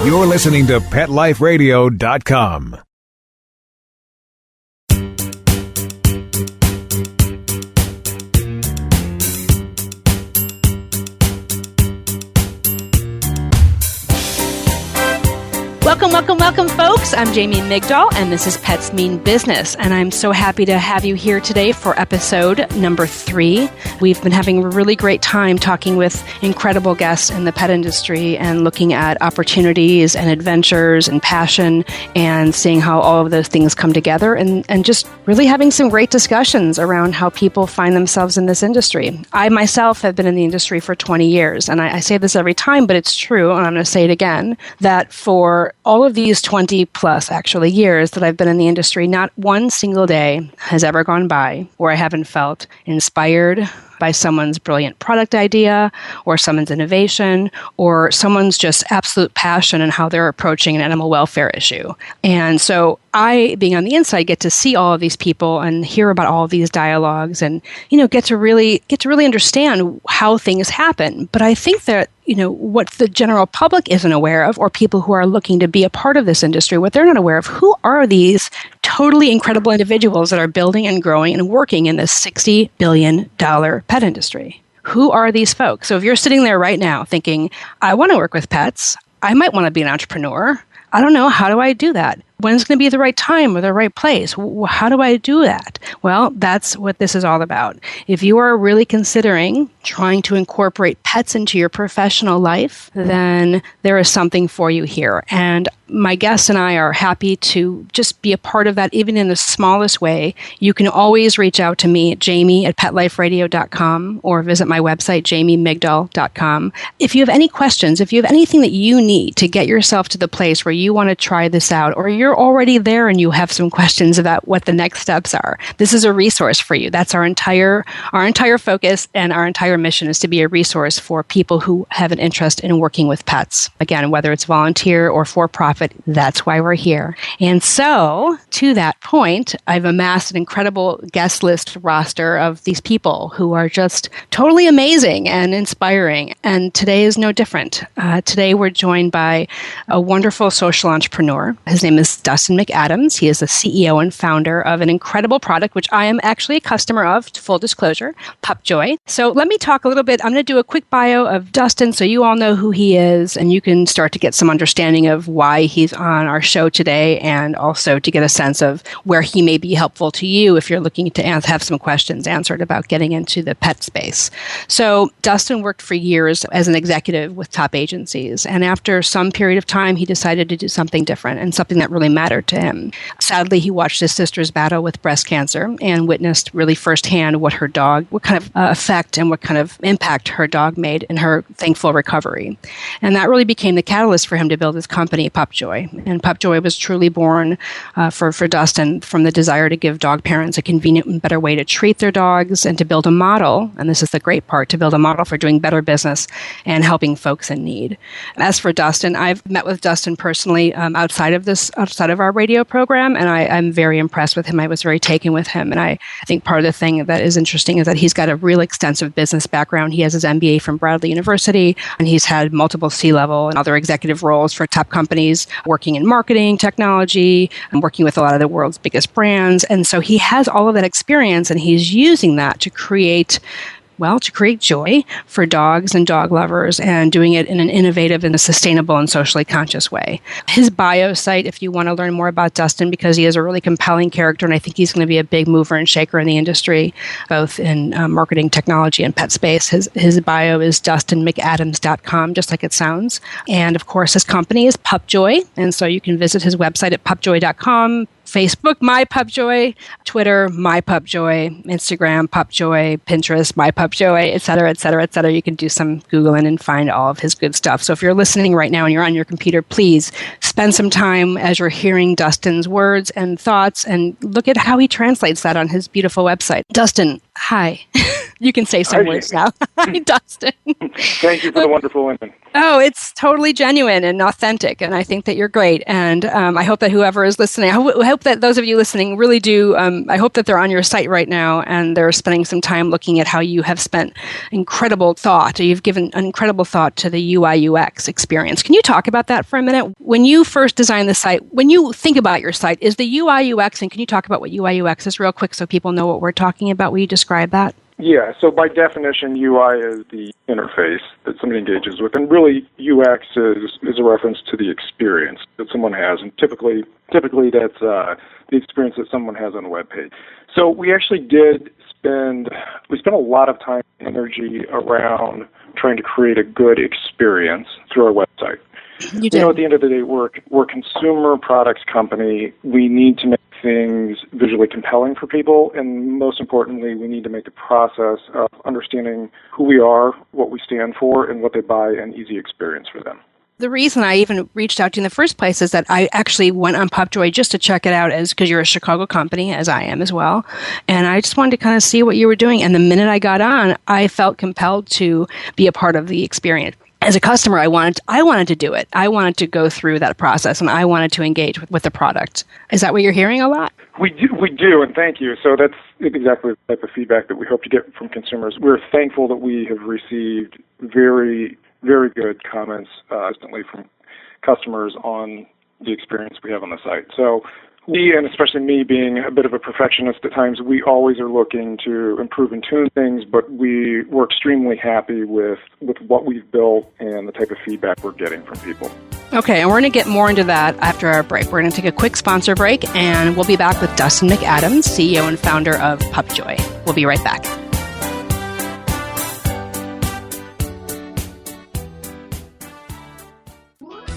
You're listening to PetLifeRadio.com. Welcome, folks. I'm Jamie Migdal, and this is Pets Mean Business, and I'm so happy to have you here today for episode number 3. We've been having a really great time talking with incredible guests in the pet industry and looking at opportunities and adventures and passion and seeing how all of those things come together and just really having some great discussions around how people find themselves in this industry. I myself have been in the industry for 20 years, and I say this every time, but it's true, and I'm going to say it again, that for all of these 20 plus actually years that I've been in the industry, not one single day has ever gone by where I haven't felt inspired by someone's brilliant product idea or someone's innovation or someone's just absolute passion in how they're approaching an animal welfare issue. And so I, being on the inside, get to see all of these people and hear about all of these dialogues and, get to really understand how things happen. But I think that, what the general public isn't aware of, or people who are looking to be a part of this industry, what they're not aware of, who are these totally incredible individuals that are building and growing and working in this $60 billion pet industry? Who are these folks? So if you're sitting there right now thinking, I want to work with pets, I might want to be an entrepreneur, I don't know, how do I do that? When's going to be the right time or the right place? How do I do that? Well, that's what this is all about. If you are really considering trying to incorporate pets into your professional life, then there is something for you here. And my guests and I are happy to just be a part of that, even in the smallest way. You can always reach out to me at jamie@petliferadio.com or visit my website, jamiemigdal.com. If you have any questions, if you have anything that you need to get yourself to the place where you want to try this out, or you're already there and you have some questions about what the next steps are, this is a resource for you. That's our entire focus, and our entire mission is to be a resource for people who have an interest in working with pets. Again, whether it's volunteer or for-profit, that's why we're here. And so, to that point, I've amassed an incredible guest list roster of these people who are just totally amazing and inspiring. And today is no different. Today we're joined by a wonderful social entrepreneur. His name is Dustin McAdams. He is the CEO and founder of an incredible product, which I am actually a customer of, full disclosure, PupJoy. So let me talk a little bit. I'm going to do a quick bio of Dustin so you all know who he is, and you can start to get some understanding of why he's on our show today, and also to get a sense of where he may be helpful to you if you're looking to have some questions answered about getting into the pet space. So Dustin worked for years as an executive with top agencies, and after some period of time, he decided to do something different and something that really mattered to him. Sadly, he watched his sister's battle with breast cancer and witnessed really firsthand what kind of effect and what kind of impact her dog made in her thankful recovery. And that really became the catalyst for him to build his company, PupJoy. And PupJoy was truly born for Dustin from the desire to give dog parents a convenient and better way to treat their dogs and to build a model, and this is the great part, to build a model for doing better business and helping folks in need. As for Dustin, I've met with Dustin personally outside of our radio program, and I'm very impressed with him. I was very taken with him, and I think part of the thing that is interesting is that he's got a real extensive business background. He has his MBA from Bradley University, and he's had multiple C-level and other executive roles for top companies, working in marketing, technology, and working with a lot of the world's biggest brands. And so he has all of that experience, and he's using that to create joy for dogs and dog lovers, and doing it in an innovative and a sustainable and socially conscious way. His bio site, if you want to learn more about Dustin, because he is a really compelling character, and I think he's going to be a big mover and shaker in the industry, both in marketing, technology, and pet space. His bio is dustinmcadams.com, just like it sounds. And of course, his company is PupJoy, and so you can visit his website at pupjoy.com, Facebook, My PupJoy, Twitter, My PupJoy, Instagram, PupJoy, Pinterest, My PupJoy, et cetera, et cetera, et cetera. You can do some Googling and find all of his good stuff. So if you're listening right now and you're on your computer, please spend some time as you're hearing Dustin's words and thoughts and look at how he translates that on his beautiful website. Dustin, Hi. You can say some words now. Hi, Dustin. Thank you for the wonderful women. Oh, it's totally genuine and authentic, and I think that you're great. And I hope that whoever is listening, I hope that those of you listening really do, I hope that they're on your site right now and they're spending some time looking at how you have spent incredible thought, or you've given incredible thought to the UI UX experience. Can you talk about that for a minute? When you first designed the site, when you think about your site, is the UI UX, and can you talk about what UI UX is real quick so people know what we're talking about? Will you describe that? Yeah, so by definition, UI is the interface that somebody engages with, and really UX is a reference to the experience that someone has, and typically that's the experience that someone has on a web page. So we actually spent a lot of time and energy around trying to create a good experience through our website. You did. You know, at the end of the day, we're a consumer products company. We need to make things visually compelling for people, and most importantly, we need to make the process of understanding who we are, what we stand for, and what they buy an easy experience for them. The reason I even reached out to you in the first place is that I actually went on PupJoy just to check it out, as because you're a Chicago company, as I am as well. And I just wanted to kind of see what you were doing. And the minute I got on, I felt compelled to be a part of the experience. As a customer, I wanted to do it. I wanted to go through that process, and I wanted to engage with the product. Is that what you're hearing a lot? We do, and thank you. So that's exactly the type of feedback that we hope to get from consumers. We're thankful that we have received very, very good comments instantly from customers on the experience we have on the site. So we, and especially me being a bit of a perfectionist at times, we always are looking to improve and tune things, but we're extremely happy with what we've built and the type of feedback we're getting from people. Okay, and we're going to get more into that after our break. We're going to take a quick sponsor break, and we'll be back with Dustin McAdams, CEO and founder of PupJoy. We'll be right back.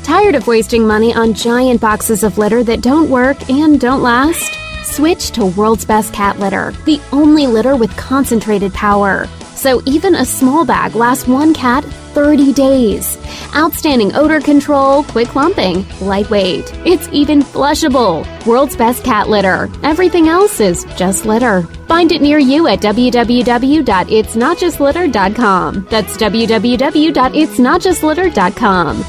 Tired of wasting money on giant boxes of litter that don't work and don't last? Switch to World's Best Cat Litter, the only litter with concentrated power. So even a small bag lasts one cat 30 days. Outstanding odor control, quick lumping, lightweight. It's even flushable. World's Best Cat Litter. Everything else is just litter. Find it near you at www.itsnotjustlitter.com. That's www.itsnotjustlitter.com.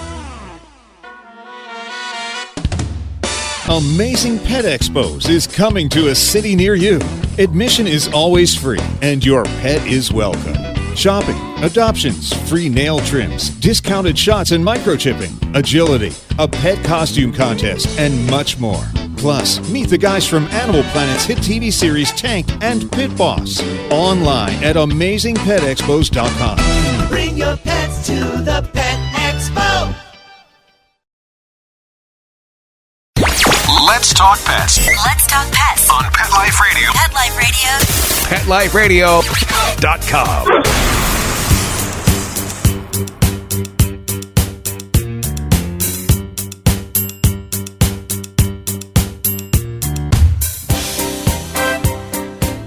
Amazing Pet Expos is coming to a city near you. Admission is always free, and your pet is welcome. Shopping, adoptions, free nail trims, discounted shots and microchipping, agility, a pet costume contest, and much more. Plus, meet the guys from Animal Planet's hit TV series Tank and Pit Boss. Online at AmazingPetExpos.com. Bring your pets to the Pet Expo. Let's talk pets Let's talk pets on Pet Life Radio. Pet Life Radio. PetLifeRadio.com.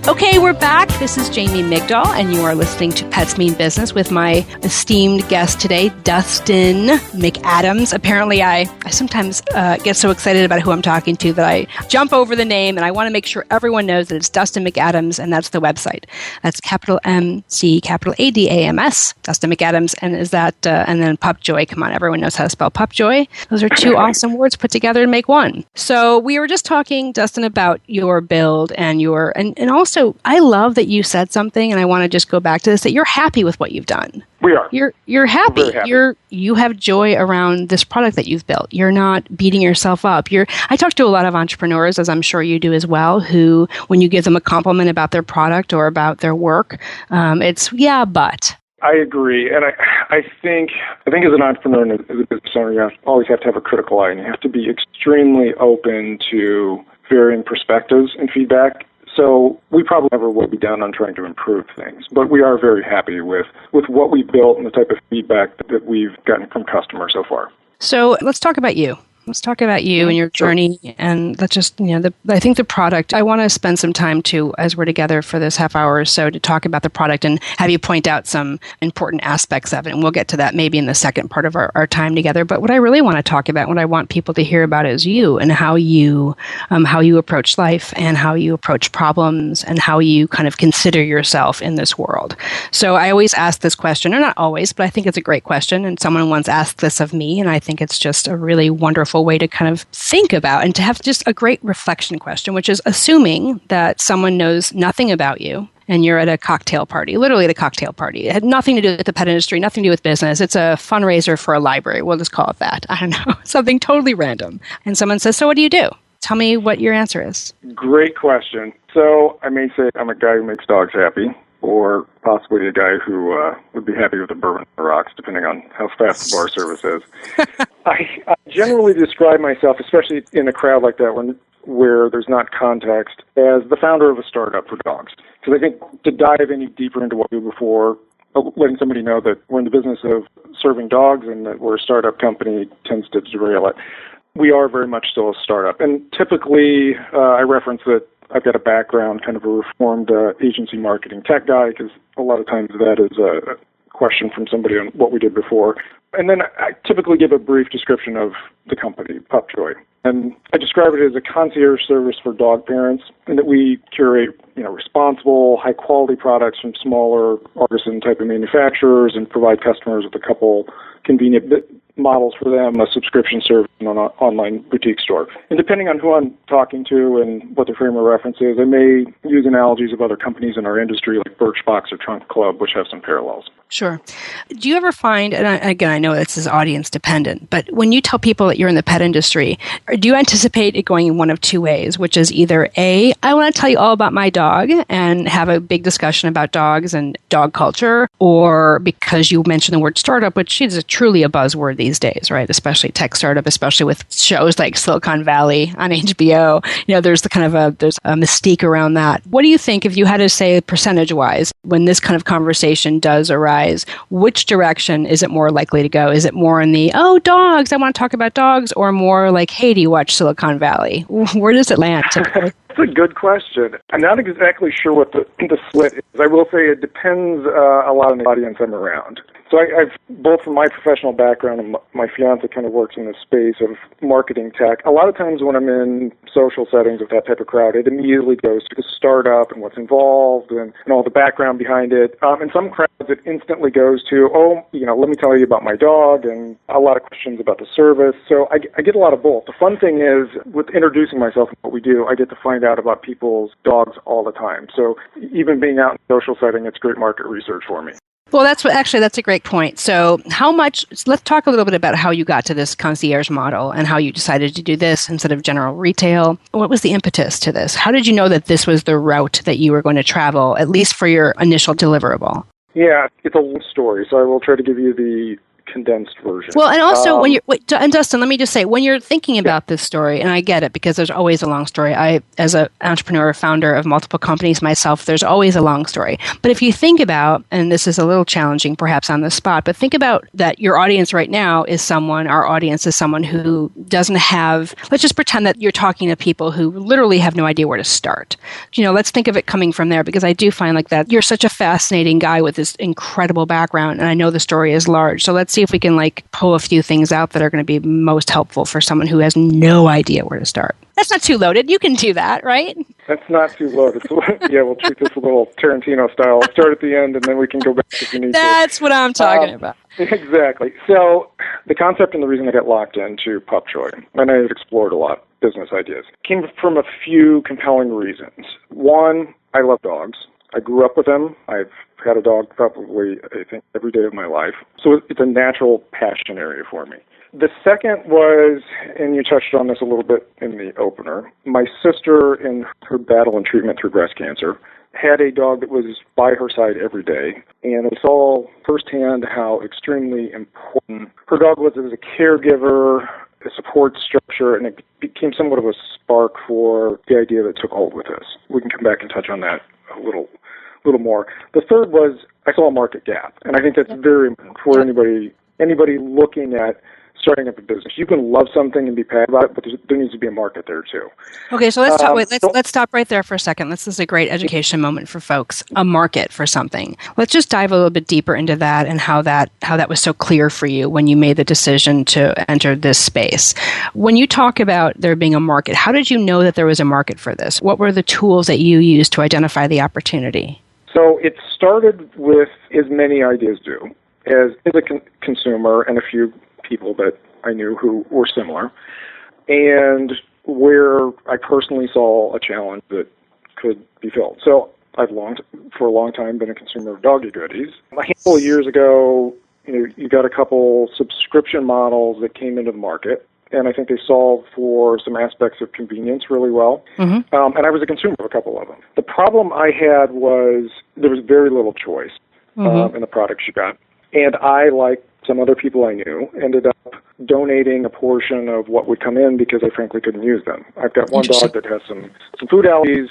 Okay, we're back. This is Jamie Migdal, and you are listening to Pets Mean Business with my esteemed guest today, Dustin McAdams. Apparently, I sometimes get so excited about who I'm talking to that I jump over the name, and I want to make sure everyone knows that it's Dustin McAdams, and that's the website. That's capital MC, capital ADAMS, Dustin McAdams, and is that and then PupJoy. Come on, everyone knows how to spell PupJoy. Those are two awesome words put together to make one. So we were just talking, Dustin, about your build and your and also. I love that you said something, and I want to just go back to this, that you're happy with what you've done. We are. You're happy. We're very happy. You have joy around this product that you've built. You're not beating yourself up. I talk to a lot of entrepreneurs, as I'm sure you do as well, who, when you give them a compliment about their product or about their work, it's, yeah, but. I agree, and I think as an entrepreneur and as a business owner, you always have to have a critical eye, and you have to be extremely open to varying perspectives and feedback. So we probably never will be down on trying to improve things, but we are very happy with what we built and the type of feedback that we've gotten from customers so far. So let's talk about you. Let's talk about you and your journey, and let's just, I think the product, I want to spend some time too, as we're together for this half hour or so, to talk about the product and have you point out some important aspects of it, and we'll get to that maybe in the second part of our time together. But what I really want to talk about, what I want people to hear about is you and how you approach life and how you approach problems and how you kind of consider yourself in this world. So I always ask this question, or not always, but I think it's a great question, and someone once asked this of me, and I think it's just a really wonderful way to kind of think about and to have just a great reflection question, which is assuming that someone knows nothing about you and you're at a cocktail party, literally at a cocktail party. It had nothing to do with the pet industry, nothing to do with business. It's a fundraiser for a library. We'll just call it that. I don't know, something totally random. And someone says, so what do you do? Tell me what your answer is. Great question. So I may say I'm a guy who makes dogs happy, or possibly a guy who would be happy with a bourbon on the rocks, depending on how fast the bar service is. I generally describe myself, especially in a crowd like that where there's not context, as the founder of a startup for dogs. Because I think to dive any deeper into what we do before letting somebody know that we're in the business of serving dogs and that we're a startup company tends to derail it. We are very much still a startup. And typically, I reference that I've got a background, kind of a reformed agency marketing tech guy, because a lot of times that is a question from somebody on what we did before. And then I typically give a brief description of the company, PupJoy. And I describe it as a concierge service for dog parents, and that we curate, responsible, high-quality products from smaller artisan type of manufacturers and provide customers with a couple convenient models for them, a subscription service, and an online boutique store. And depending on who I'm talking to and what their frame of reference is, I may use analogies of other companies in our industry like Birchbox or Trunk Club, which have some parallels. Sure. Do you ever find, and again, I know this is audience dependent, but when you tell people that you're in the pet industry, do you anticipate it going in one of two ways, which is either A, I want to tell you all about my dog and have a big discussion about dogs and dog culture, or because you mentioned the word startup, which is truly a buzzword these days, right? Especially tech startup, especially with shows like Silicon Valley on HBO. There's there's a mystique around that. What do you think, if you had to say percentage-wise, when this kind of conversation does arise, which direction is it more likely to go? Is it more in the, dogs, I want to talk about dogs, or more like, hey, do you watch Silicon Valley? Where does it land typically? That's a good question. I'm not exactly sure what the split is. I will say it depends a lot on the audience I'm around. So I've, both from my professional background and my fiance kind of works in the space of marketing tech. A lot of times when I'm in social settings with that type of crowd, it immediately goes to the startup and what's involved and all the background behind it. In some crowds, it instantly goes to, let me tell you about my dog, and a lot of questions about the service. So I get a lot of both. The fun thing is, with introducing myself and what we do, I get to find out about people's dogs all the time. So even being out in a social setting, it's great market research for me. Well, that's a great point. So let's talk a little bit about how you got to this concierge model and how you decided to do this instead of general retail. What was the impetus to this? How did you know that this was the route that you were going to travel, at least for your initial deliverable? Yeah, it's a long story, so I will try to give you the condensed version. Well, and also and Dustin, let me just say, when you're thinking about this story, and I get it because there's always a long story. I, as an entrepreneur, founder of multiple companies myself, there's always a long story. But if you think about, and this is a little challenging perhaps on the spot, but think about that your audience right now our audience is someone who doesn't have, let's just pretend that you're talking to people who literally have no idea where to start. Let's think of it coming from there, because I do find like that you're such a fascinating guy with this incredible background, and I know the story is large. So let's see if we can pull a few things out that are going to be most helpful for someone who has no idea where to start. That's not too loaded. You can do that, right? That's not too loaded. Yeah, we'll treat this a little Tarantino style. Start at the end, and then we can go back if you need to. That's what I'm talking about. Exactly. So the concept and the reason I got locked into PupJoy, and I had explored a lot of business ideas, came from a few compelling reasons. One, I love dogs. I grew up with them. I've had a dog probably, I think, every day of my life. So it's a natural passion area for me. The second was, and you touched on this a little bit in the opener, my sister in her battle and treatment through breast cancer had a dog that was by her side every day. And I saw firsthand how extremely important her dog was as a caregiver, a support structure, and it became somewhat of a spark for the idea that took hold with us. We can come back and touch on that a little more. The third was I saw a market gap, and I think that's very important for anybody looking at starting up a business. You can love something and be passionate about it, but there needs to be a market there too. Okay, so let's stop right there for a second. This is a great education moment for folks. A market for something. Let's just dive a little bit deeper into that and how that was so clear for you when you made the decision to enter this space. When you talk about there being a market, how did you know that there was a market for this? What were the tools that you used to identify the opportunity? So it started with, as many ideas do, as a consumer and a few people that I knew who were similar, and where I personally saw a challenge that could be filled. So I've for a long time been a consumer of doggy goodies. A handful of years ago, you got a couple subscription models that came into the market, and I think they solved for some aspects of convenience really well. And I was a consumer of a couple of them. The problem I had was there was very little choice in the products you got. And I, like some other people I knew, ended up donating a portion of what would come in because I frankly couldn't use them. I've got one dog that has some food allergies,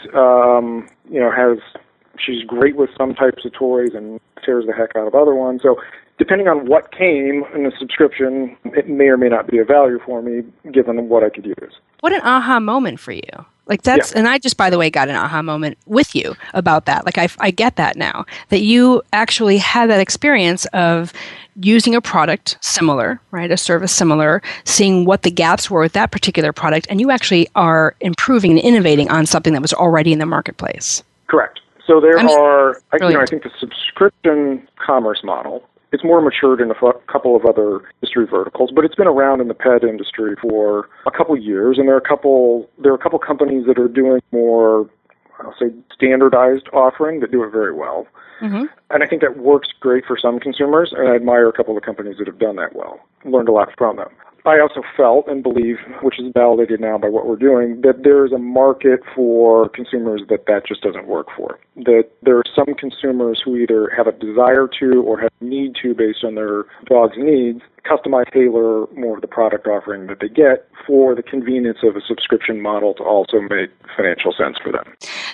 she's great with some types of toys and tears the heck out of other ones. So depending on what came in the subscription, it may or may not be of value for me given what I could use. What an aha moment for you. Like that's, and I just, by the way, got an aha moment with you about that. Like I get that now, that you actually had that experience of using a product similar, right, a service similar, seeing what the gaps were with that particular product, and you actually are improving and innovating on something that was already in the marketplace. Correct. So there I think the subscription commerce model, it's more matured in a couple of other industry verticals, but it's been around in the pet industry for a couple years, and there are a couple companies that are doing more, I'll say, standardized offering that do it very well. And I think that works great for some consumers, and I admire a couple of companies that have done that well. Learned a lot from them. I also felt and believe, which is validated now by what we're doing, that there is a market for consumers that just doesn't work for. That there are some consumers who either have a desire to or have a need to, based on their dog's needs, customize, tailor more of the product offering that they get for the convenience of a subscription model to also make financial sense for them.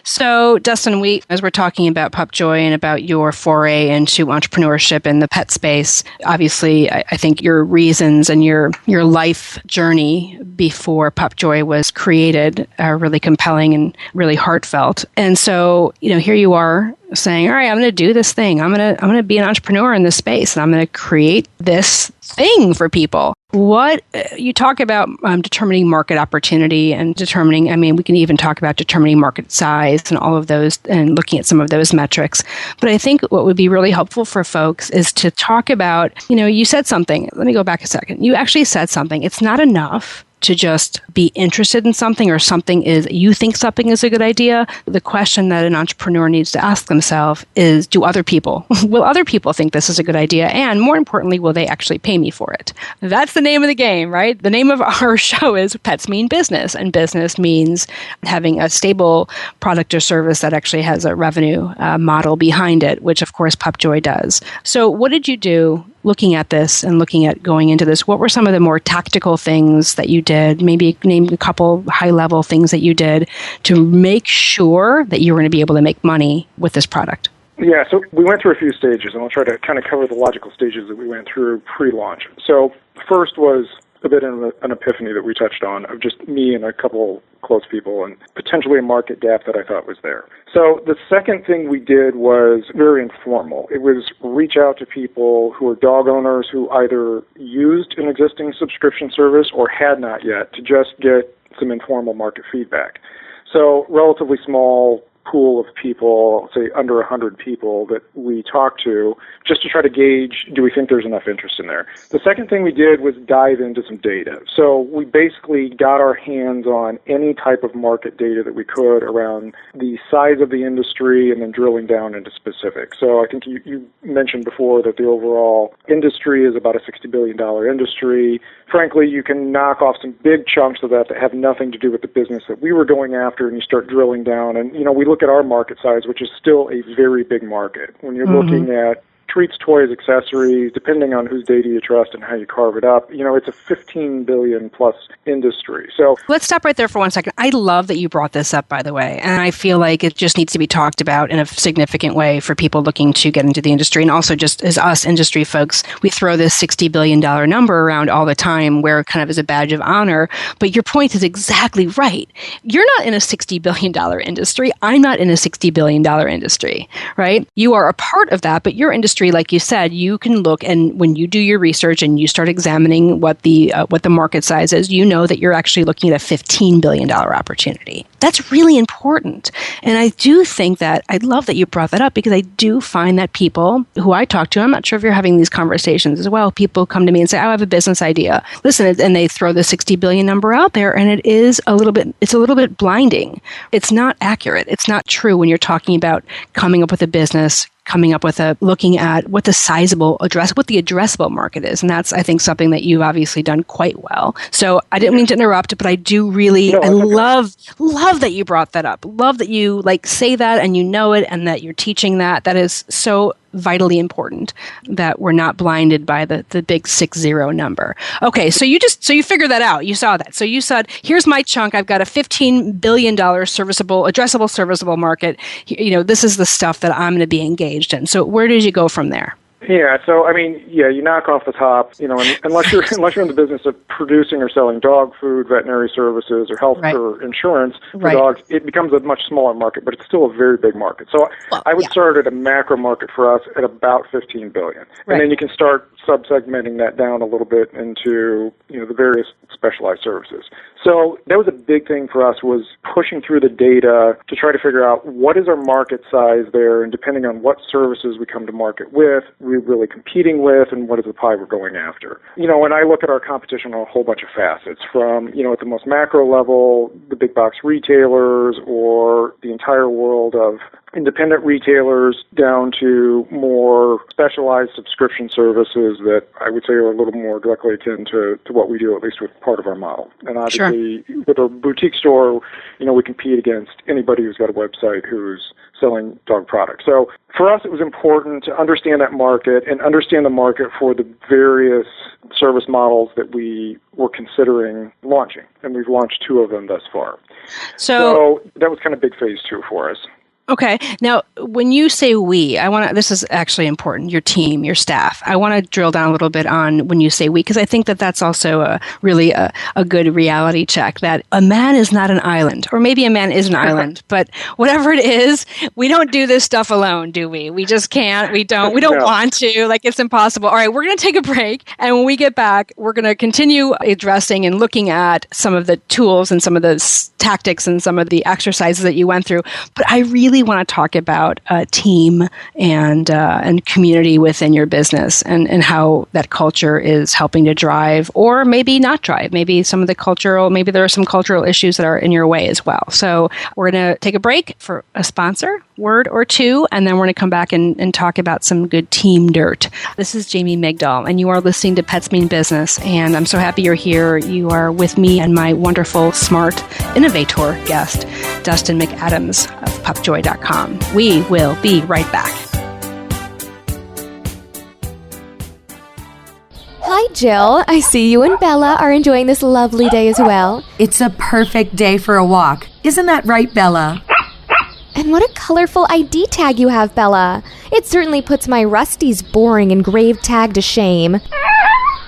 So, Dustin, as we're talking about PupJoy and about your foray into entrepreneurship in the pet space, obviously, I think your reasons and your life journey before PupJoy was created are really compelling and really heartfelt. And so, here you are saying, all right, I'm going to do this thing. I'm going to be an entrepreneur in this space, and I'm going to create this thing for people. What you talk about determining market opportunity and determining, we can even talk about determining market size and all of those and looking at some of those metrics. But I think what would be really helpful for folks is to talk about, you said something. Let me go back a second. You actually said something. It's not enough to just be interested in something, or you think something is a good idea. The question that an entrepreneur needs to ask themselves is, will other people think this is a good idea? And more importantly, will they actually pay me for it? That's the name of the game, right? The name of our show is Pets Mean Business, and business means having a stable product or service that actually has a revenue model behind it, which of course PupJoy does. So what did you do looking at this and looking at going into this? What were some of the more tactical things that you did? Maybe name a couple high-level things that you did to make sure that you were going to be able to make money with this product. Yeah, so we went through a few stages, and I'll try to kind of cover the logical stages that we went through pre-launch. So first was a bit of an epiphany that we touched on of just me and a couple close people and potentially a market gap that I thought was there. So the second thing we did was very informal. It was reach out to people who are dog owners who either used an existing subscription service or had not yet, to just get some informal market feedback. So relatively small pool of people, say under 100 people that we talked to, just to try to gauge, do we think there's enough interest in there? The second thing we did was dive into some data. So we basically got our hands on any type of market data that we could around the size of the industry and then drilling down into specifics. So I think you mentioned before that the overall industry is about a $60 billion industry. Frankly, you can knock off some big chunks of that have nothing to do with the business that we were going after, and you start drilling down. And, we look at our market size, which is still a very big market. When you're looking at treats, toys, accessories, depending on whose data you trust and how you carve it up, it's a 15 billion plus industry. So let's stop right there for 1 second. I love that you brought this up, by the way, and I feel like it just needs to be talked about in a significant way for people looking to get into the industry. And also just as us industry folks, we throw this $60 billion number around all the time where kind of as a badge of honor. But your point is exactly right. You're not in a $60 billion industry. I'm not in a $60 billion industry, right? You are a part of that, but your industry, like you said, you can look, and when you do your research and you start examining what the market size is, you know that you're actually looking at a $15 billion opportunity. That's really important. And I do think that, I love that you brought that up, because I do find that people who I talk to, I'm not sure if you're having these conversations as well, people come to me and say, I have a business idea. Listen, and they throw the 60 billion number out there, and it's a little bit blinding. It's not accurate. It's not true when you're talking about coming up with a business, looking at what the addressable market is. And that's, I think, something that you've obviously done quite well. So I didn't mean to interrupt, but I do really, love that you brought that up. Love that you say that and you know it and that you're teaching that. That is so vitally important, that we're not blinded by the big 60 number. Okay, so you figured that out. You saw that. So you said, here's my chunk. I've got a $15 billion addressable serviceable market. This is the stuff that I'm going to be engaged in. So where did you go from there? Yeah, so you knock off the top, unless you're in the business of producing or selling dog food, veterinary services, or health or insurance for dogs, it becomes a much smaller market, but it's still a very big market. So I would start at a macro market for us at about 15 billion. And then you can start sub-segmenting that down a little bit into, the various specialized services. So that was a big thing for us, was pushing through the data to try to figure out what is our market size there, and depending on what services we come to market with, we're really competing with, and what is the pie we're going after. When I look at our competition on a whole bunch of facets, from, at the most macro level, the big box retailers or the entire world of independent retailers, down to more specialized subscription services that I would say are a little more directly akin to what we do, at least with part of our model. And obviously, with a boutique store, we compete against anybody who's got a website who's selling dog products. So for us, it was important to understand that market and understand the market for the various service models that we were considering launching. And we've launched 2 of them thus far. So that was kind of big phase 2 for us. Okay. Now, when you say we, this is actually important, your team, your staff. I want to drill down a little bit on when you say we, because I think that that's also a good reality check, that a man is not an island, or maybe a man is an island, but whatever it is, we don't do this stuff alone, do we? We just can't. We don't want to. It's impossible. All right, we're going to take a break. And when we get back, we're going to continue addressing and looking at some of the tools and some of the tactics and some of the exercises that you went through. But I really want to talk about team and community within your business, and how that culture is helping to drive, or maybe not drive. Maybe there are some cultural issues that are in your way as well. So we're going to take a break for a sponsor, word or two, and then we're going to come back and talk about some good team dirt. This is Jamie Migdal, and you are listening to Pets Mean Business, and I'm so happy you're here. You are with me and my wonderful, smart, innovator guest, Dustin McAdams of PupJoy.com. We will be right back. Hi, Jill. I see you and Bella are enjoying this lovely day as well. It's a perfect day for a walk. Isn't that right, Bella? And what a colorful ID tag you have, Bella. It certainly puts my Rusty's boring engraved tag to shame.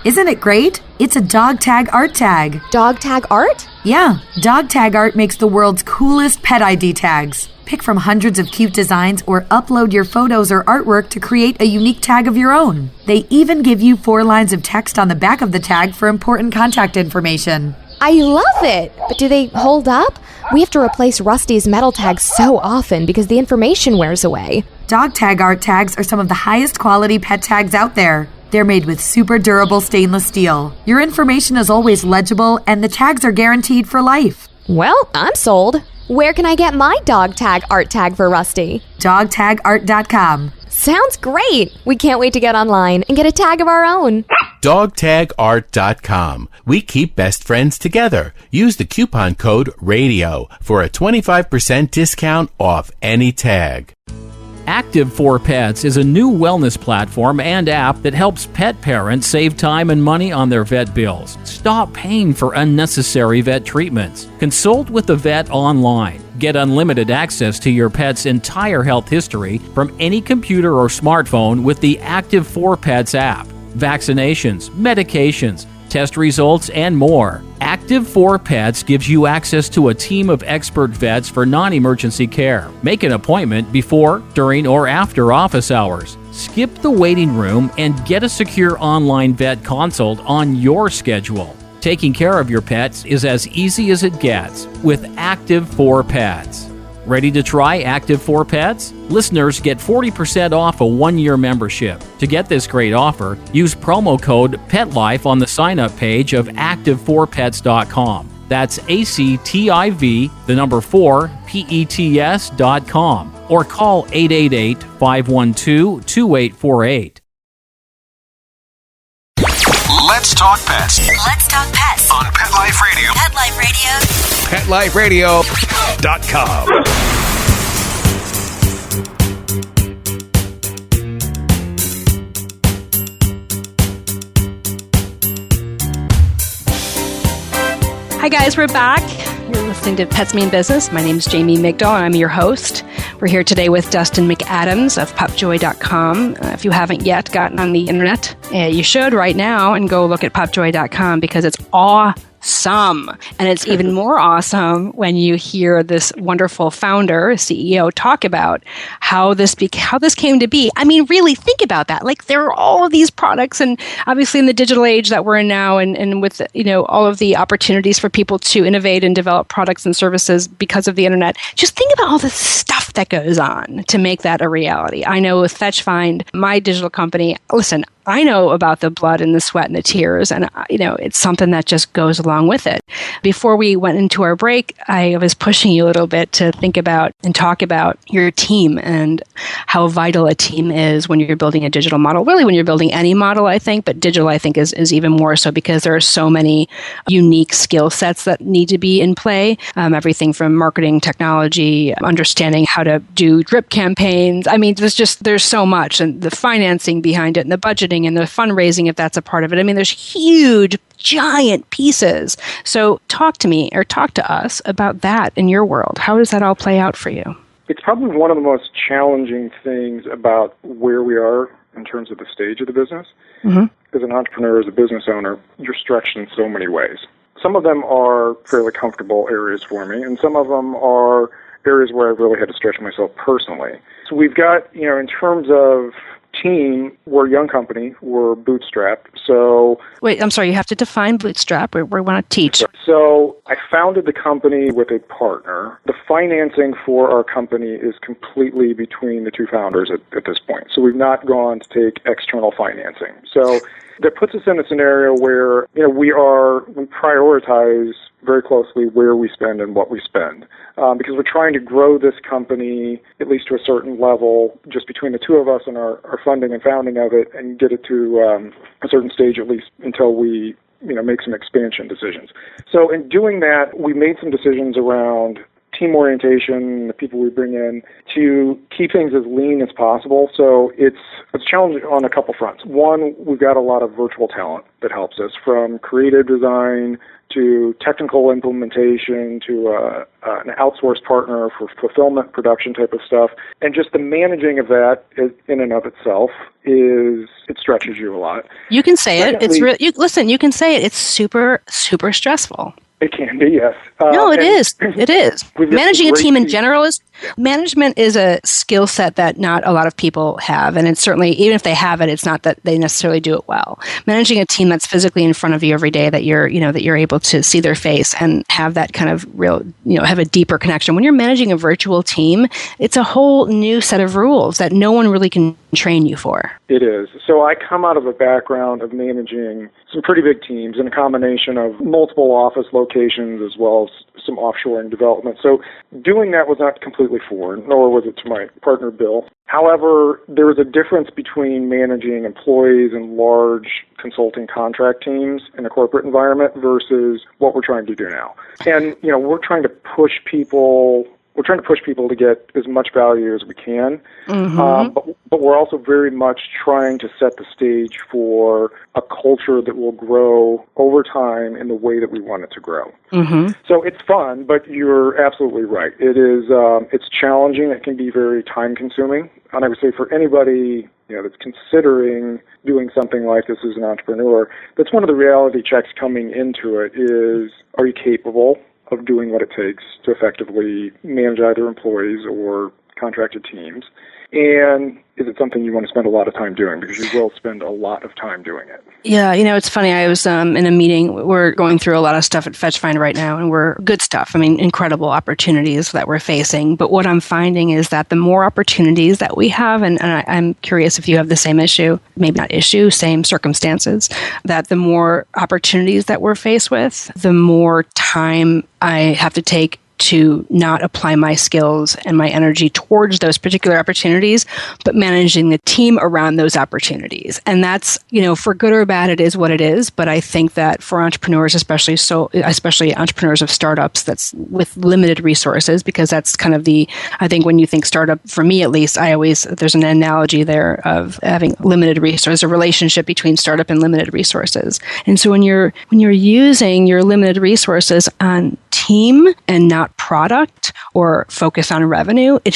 Isn't it great? It's a dog tag art tag. Dog tag art? Yeah, dog tag art makes the world's coolest pet ID tags. Pick from hundreds of cute designs, or upload your photos or artwork to create a unique tag of your own. They even give you 4 lines of text on the back of the tag for important contact information. I love it! But do they hold up? We have to replace Rusty's metal tags so often because the information wears away. Dog tag art tags are some of the highest quality pet tags out there. They're made with super durable stainless steel. Your information is always legible, and the tags are guaranteed for life. Well, I'm sold. Where can I get my dog tag art tag for Rusty? DogTagArt.com. Sounds great! We can't wait to get online and get a tag of our own. DogTagArt.com. We keep best friends together. Use the coupon code RADIO for a 25% discount off any tag. Active for Pets is a new wellness platform and app that helps pet parents save time and money on their vet bills. Stop paying for unnecessary vet treatments. Consult with the vet online. Get unlimited access to your pet's entire health history from any computer or smartphone with the Active for Pets app. Vaccinations, medications, test results, and more. Active for Pets gives you access to a team of expert vets for non-emergency care. Make an appointment before, during, or after office hours. Skip the waiting room and get a secure online vet consult on your schedule. Taking care of your pets is as easy as it gets with Active for Pets. Ready to try Active for Pets? Listeners get 40% off a one-year membership. To get this great offer, use promo code PETLIFE on the sign-up page of active4pets.com. That's ACTIV, the number 4, PETS.com. Or call 888-512-2848. Let's talk pets. Let's talk pets On Pet Life Radio. Pet Life Radio. PetLifeRadio.com. Hi guys, we're back. You're listening to Pets Mean Business. My name is Jamie Migdal, and I'm your host. We're here today with Dustin McAdams of PupJoy.com. If you haven't yet gotten on the internet, you should right now and go look at PupJoy.com because it's awesome. And it's even more awesome when you hear this wonderful founder, CEO, talk about how this came to be. I mean, really think about that. Like, there are all of these products, and obviously in the digital age that we're in now, and with, you know, all of the opportunities for people to innovate and develop products and services because of the internet. Just think about all the stuff that goes on to make that a reality. I know with FetchFind, my digital company, listen, I know about the blood and the sweat and the tears, and you know, it's something that just goes along with it. Before we went into our break, I was pushing you a little bit to think about and talk about your team and how vital a team is when you're building a digital model. Really, when you're building any model, I think, but digital, I think, is even more so because there are so many unique skill sets that need to be in play. Everything from marketing, technology, understanding how to do drip campaigns. I mean, there's so much, and the financing behind it, and the budget, and the fundraising, if that's a part of it. I mean, there's huge, giant pieces. So talk to me or talk to us about that in your world. How does that all play out for you? It's probably one of the most challenging things about where we are in terms of the stage of the business. Mm-hmm. As an entrepreneur, as a business owner, you're stretched in so many ways. Some of them are fairly comfortable areas for me, and some of them are areas where I've really had to stretch myself personally. So we've got, you know, in terms of team, we're a young company, we're bootstrapped. So wait, I'm sorry, you have to define bootstrap. We want to teach. So I founded the company with a partner. The financing for our company is completely between the two founders at this point. So we've not gone to take external financing. So that puts us in a scenario where, you know, we prioritize very closely where we spend and what we spend, because we're trying to grow this company at least to a certain level just between the two of us and our funding and founding of it, and get it to a certain stage at least until we, you know, make some expansion decisions. So in doing that, we made some decisions around team orientation, the people we bring in, to keep things as lean as possible. So it's challenging on a couple fronts. One, we've got a lot of virtual talent that helps us, from creative design to technical implementation to an outsourced partner for fulfillment, production type of stuff. And just the managing of that in and of itself it stretches you a lot. You can say it. It's listen, you can say it. It's super, super stressful. It can be, yes. No, it is. It is. Managing a team in general management is a skill set that not a lot of people have, and it's certainly, even if they have it, it's not that they necessarily do it well. Managing a team that's physically in front of you every day, that you're able to see their face and have that kind of real, have a deeper connection. When you're managing a virtual team, it's a whole new set of rules that no one really can train you for. It is. So I come out of a background of managing some pretty big teams in a combination of multiple office locations as well as some offshoring development. So doing that was not completely foreign, nor was it to my partner, Bill. However, there was a difference between managing employees in large consulting contract teams in a corporate environment versus what we're trying to do now. And, we're trying to push people push people to get as much value as we can. But we're also very much trying to set the stage for a culture that will grow over time in the way that we want it to grow. So it's fun, but you're absolutely right. It is, it's challenging. It can be very time consuming. And I would say for anybody, that's considering doing something like this as an entrepreneur, that's one of the reality checks coming into it is, are you capable of doing what it takes to effectively manage either employees or contracted teams? And is it something you want to spend a lot of time doing? Because you will spend a lot of time doing it. Yeah, it's funny. I was in a meeting. We're going through a lot of stuff at FetchFind right now, and we're good stuff. I mean, incredible opportunities that we're facing. But what I'm finding is that the more opportunities that we have, and I'm curious if you have the same issue, maybe not issue, same circumstances, that the more opportunities that we're faced with, the more time I have to take to not apply my skills and my energy towards those particular opportunities, but managing the team around those opportunities. And that's, for good or bad, it is what it is. But I think that for entrepreneurs, especially entrepreneurs of startups that's with limited resources, because that's kind of I think when you think startup, for me at least, there's an analogy there of having limited resources, a relationship between startup and limited resources. And so when you're using your limited resources on team and not product or focus on revenue, I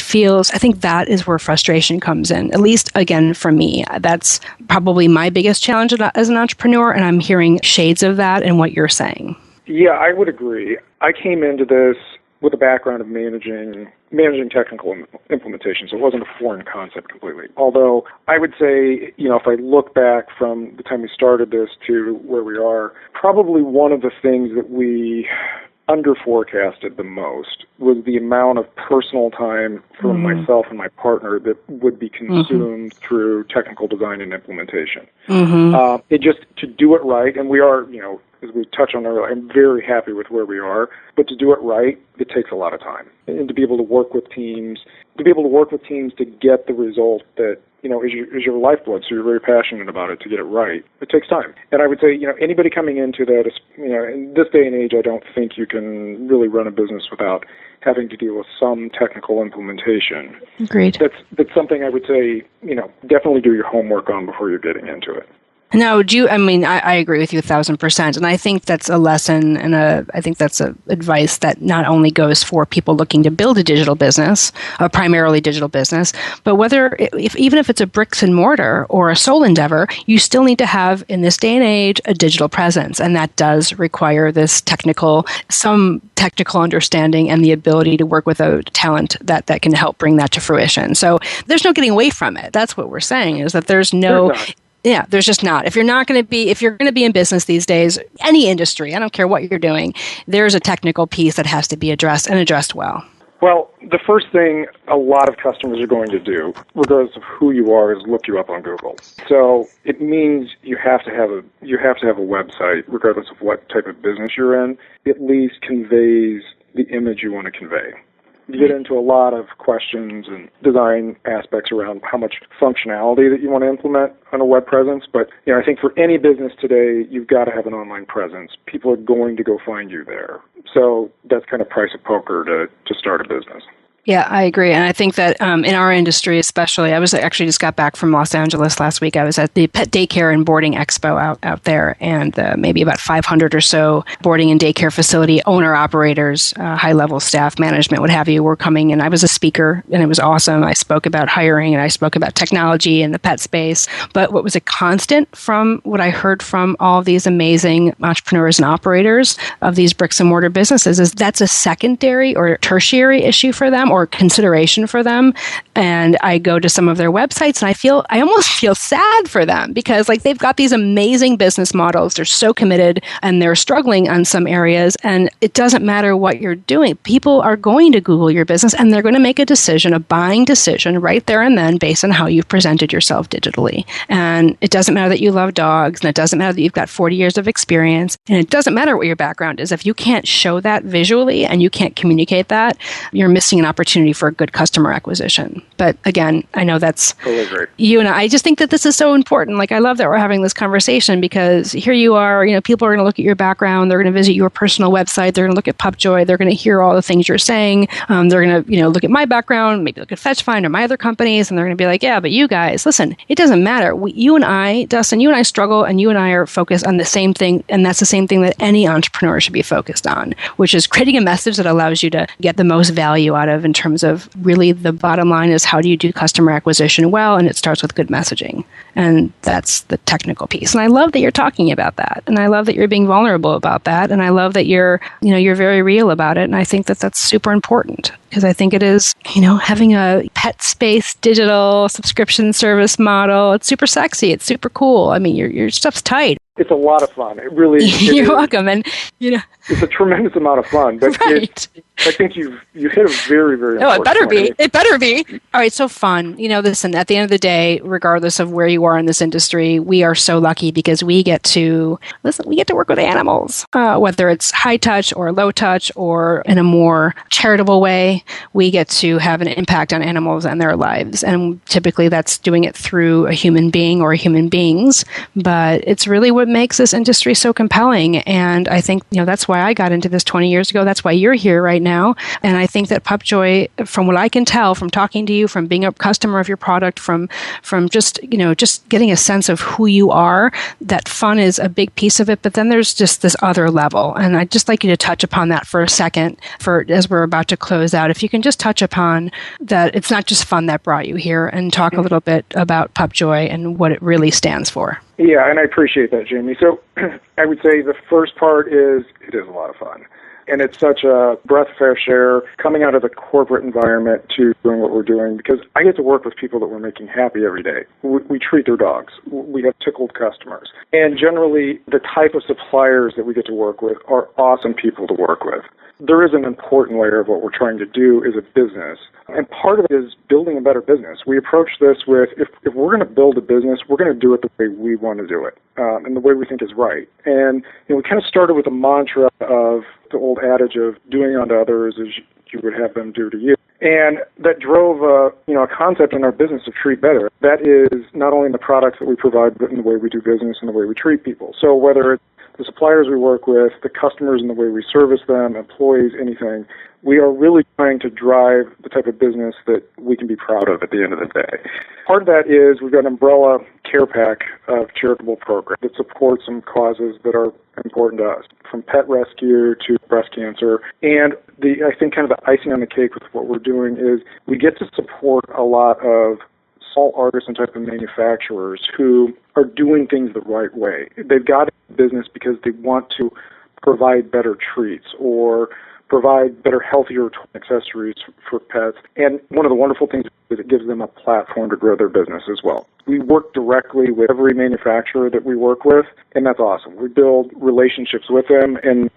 think that is where frustration comes in. At least, again, for me, that's probably my biggest challenge as an entrepreneur, and I'm hearing shades of that in what you're saying. Yeah, I would agree. I came into this with a background of managing technical implementation, so it wasn't a foreign concept completely. Although I would say, if I look back from the time we started this to where we are, probably one of the things that we under-forecasted the most was the amount of personal time from myself and my partner that would be consumed through technical design and implementation. To do it right, and we are, as we touched on earlier, I'm very happy with where we are, but to do it right, it takes a lot of time. And to be able to work with teams, to get the result that, is your lifeblood, so you're very passionate about it, to get it right. It takes time. And I would say, anybody coming into that, in this day and age, I don't think you can really run a business without having to deal with some technical implementation. Agreed. That's something I would say, definitely do your homework on before you're getting into it. No, I agree with you 1,000%. And I think that's a lesson, and I think that's advice that not only goes for people looking to build a digital business, a primarily digital business, but even if it's a bricks and mortar or a sole endeavor, you still need to have, in this day and age, a digital presence. And that does require some technical understanding and the ability to work with a talent that can help bring that to fruition. So there's no getting away from it. That's what we're saying, is that there's no... Yeah, there's just not. If you're going to be in business these days, any industry, I don't care what you're doing, there's a technical piece that has to be addressed and addressed well. Well, the first thing a lot of customers are going to do, regardless of who you are, is look you up on Google. So it means you have to have a website, regardless of what type of business you're in. It at least conveys the image you want to convey. You get into a lot of questions and design aspects around how much functionality that you want to implement on a web presence. But, I think for any business today, you've got to have an online presence. People are going to go find you there. So that's kind of price of poker to start a business. Yeah, I agree. And I think that in our industry especially, I just got back from Los Angeles last week. I was at the Pet Daycare and Boarding Expo out there, and maybe about 500 or so boarding and daycare facility owner-operators, high-level staff, management, what have you, were coming. And I was a speaker, and it was awesome. I spoke about hiring, and I spoke about technology in the pet space. But what was a constant from what I heard from all these amazing entrepreneurs and operators of these bricks-and-mortar businesses is that's a secondary or tertiary issue for them, or consideration for them. And I go to some of their websites and I almost feel sad for them, because they've got these amazing business models. They're so committed and they're struggling on some areas, and it doesn't matter what you're doing. People are going to Google your business and they're going to make a buying decision right there and then based on how you've presented yourself digitally. And it doesn't matter that you love dogs, and it doesn't matter that you've got 40 years of experience, and it doesn't matter what your background is. If you can't show that visually and you can't communicate that, you're missing an opportunity opportunity for good customer acquisition. But again, I know that's totally great. You and I just think that this is so important. Like, I love that we're having this conversation because here you are, people are going to look at your background. They're going to visit your personal website. They're going to look at PupJoy. They're going to hear all the things you're saying. They're going to, look at my background, maybe look at FetchFind or my other companies, and they're going to be like, yeah, but you guys, listen, it doesn't matter. You and I, Dustin, you and I struggle, and you and I are focused on the same thing, and that's the same thing that any entrepreneur should be focused on, which is creating a message that allows you to get the most value out of in terms of really the bottom line is how do you do customer acquisition well, and it starts with good messaging. And that's the technical piece. And I love that you're talking about that. And I love that you're being vulnerable about that. And I love that you're very real about it. And I think that that's super important because I think it is, having a pet space digital subscription service model. It's super sexy. It's super cool. I mean, your stuff's tight. It's a lot of fun. It really You're welcome. And, it's a tremendous amount of fun. But right. I think you hit a very, very important point. It better be. All right, so fun. Listen, at the end of the day, regardless of where you are in this industry, we are so lucky because we get to work with animals, whether it's high touch or low touch or in a more charitable way. We get to have an impact on animals and their lives. And typically that's doing it through a human being or human beings. But it's really what makes this industry so compelling. And I think, that's why I got into this 20 years ago. That's why you're here right now. And I think that PupJoy, from what I can tell, from talking to you, from being a customer of your product, from just getting a sense of who you are, that fun is a big piece of it. But then there's just this other level. And I'd just like you to touch upon that for a second as we're about to close out. If you can just touch upon that it's not just fun that brought you here and talk a little bit about PupJoy and what it really stands for. Yeah, and I appreciate that, Jamie. So I would say the first part is it is a lot of fun. And it's such a breath of fresh air coming out of the corporate environment to doing what we're doing because I get to work with people that we're making happy every day. We treat their dogs. We have tickled customers. And generally, the type of suppliers that we get to work with are awesome people to work with. There is an important layer of what we're trying to do as a business. And part of it is building a better business. We approach this with, if we're going to build a business, we're going to do it the way we want to do it, and the way we think is right. And we kind of started with a mantra of the old adage of doing unto others as you would have them do to you. And that drove a concept in our business of treat better. That is not only in the products that we provide, but in the way we do business and the way we treat people. So whether it's the suppliers we work with, the customers and the way we service them, employees, anything, we are really trying to drive the type of business that we can be proud of at the end of the day. Part of that is we've got an umbrella care pack of charitable programs that support some causes that are important to us, from pet rescue to breast cancer. And I think kind of the icing on the cake with what we're doing is we get to support a lot of small artists and type of manufacturers who are doing things the right way. They've got a business because they want to provide better treats or provide better, healthier accessories for pets. And one of the wonderful things is it gives them a platform to grow their business as well. We work directly with every manufacturer that we work with, and that's awesome. We build relationships with them, and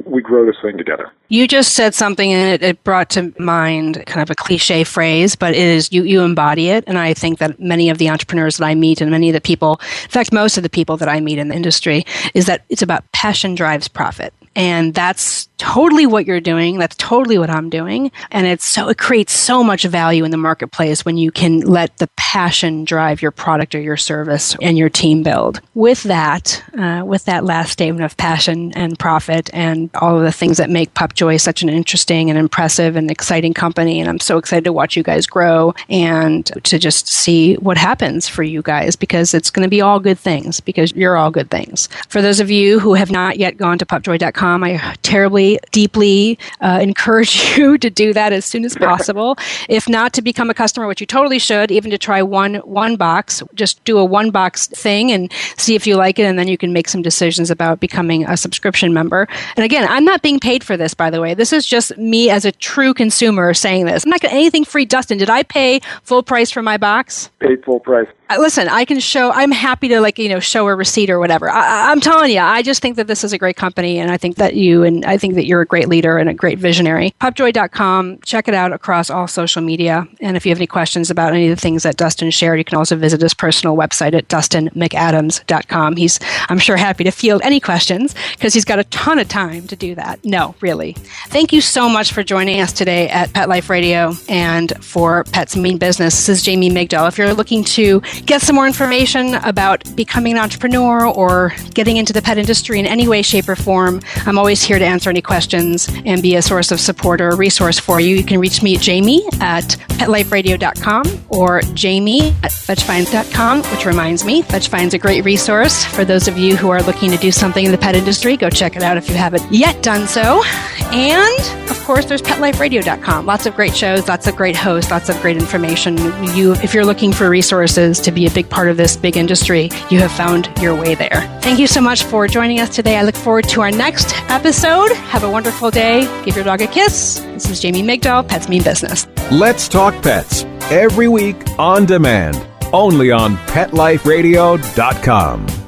we grow this thing together. You just said something, and it brought to mind kind of a cliche phrase, but it is you embody it. And I think that many of the entrepreneurs that I meet and many of the people, in fact, most of the people that I meet in the industry, is that it's about passion drives profit. And that's totally what you're doing. That's totally what I'm doing. And it creates so much value in the marketplace when you can let the passion drive your product or your service and your team build. With that last statement of passion and profit and all of the things that make PupJoy such an interesting and impressive and exciting company. And I'm so excited to watch you guys grow and to just see what happens for you guys because it's going to be all good things because you're all good things. For those of you who have not yet gone to PupJoy.com, I terribly, deeply encourage you to do that as soon as possible. If not, to become a customer, which you totally should, even to try one box. Just do a one box thing and see if you like it, and then you can make some decisions about becoming a subscription member. And again, I'm not being paid for this, by the way. This is just me as a true consumer saying this. I'm not getting anything free. Dustin, did I pay full price for my box? Paid full price. listen, I'm happy to show a receipt or whatever. I'm telling you, I just think that this is a great company, and I think that you're a great leader and a great visionary. PupJoy.com, check it out across all social media. And if you have any questions about any of the things that Dustin shared, you can also visit his personal website at DustinMcAdams.com. He's, I'm sure, happy to field any questions because he's got a ton of time to do that. No, really. Thank you so much for joining us today at Pet Life Radio and for Pets Mean Business. This is Jamie Migdal. If you're looking to get some more information about becoming an entrepreneur or getting into the pet industry in any way, shape, or form, I'm always here to answer any questions and be a source of support or a resource for you. You can reach me at Jamie at PetLifeRadio.com or Jamie at FetchFinds.com, which reminds me, FetchFinds a great resource for those of you who are looking to do something in the pet industry. Go check it out if you haven't yet done so. And, of course, there's PetLifeRadio.com. Lots of great shows, lots of great hosts, lots of great information. If you're looking for resources to be a big part of this big industry, you have found your way there. Thank you so much for joining us today. I look forward to our next episode. Have a wonderful day. Give your dog a kiss. This is Jamie Migdal, Pets Mean Business. Let's Talk Pets, every week on demand, only on PetLifeRadio.com.